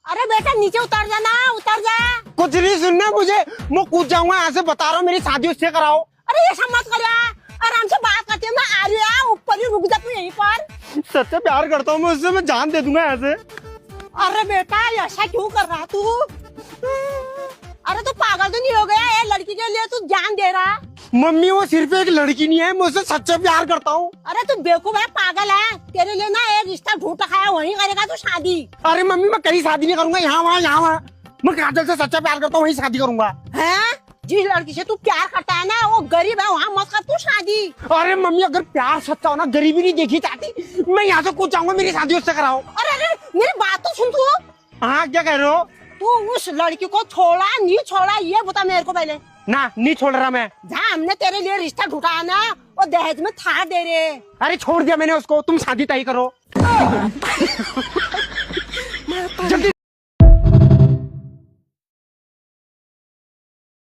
अरे बेटा नीचे उतर जाना, उतर जा। कुछ नहीं सुनना मुझे, मैं कूद जाऊंगा यहाँ से, बता रहा हूँ मेरी शादी उससे कराओ। अरे ये सब मत करिया, आराम से बात करते हैं। मैं आ रही हूँ, ऊपर ही रुक जा तू यहीं पर। सच्चा प्यार करता हूँ मैं उससे, मैं जान दे दूंगा यहाँ से। अरे बेटा ऐसा क्यों कर रहा तू? अरे तू पागल तो नहीं हो गया? ये लड़की के लिए तू जान दे रहा? मम्मी वो सिर्फ एक लड़की नहीं है, मैं उससे सच्चा प्यार करता हूँ। अरे तू बेवकूफ है, पागल है। तेरे लिए ना एक रिश्ता ढूंढ रखा है, वहीं करेगा तू शादी। अरे मम्मी मैं कहीं शादी नहीं करूंगा, यहाँ वहाँ। मैं काजल से सच्चा प्यार करता हूँ, वहीं शादी करूंगा। है जिस लड़की से तू प्यार करता है ना वो गरीब है, वहाँ मत कर तू शादी। अरे मम्मी अगर प्यार सच्चा हो ना, गरीबी नहीं देखी जाती। मैं यहाँ से कूद जाऊंगा, मेरी शादी उससे कराओ। अरे अरे मेरी बात तो सुन तू। हाँ क्या कह रहे हो? तू उस लड़की को छोड़ा नहीं छोड़ा ये बता मेरे को पहले। ना नहीं छोड़ रहा मैं। जहाँ हमने तेरे लिए रिश्ता ढूंढा है ना, वो दहेज में थार दे रहे। अरे छोड़ दिया मैंने उसको, तुम शादी तय करो। जल्दी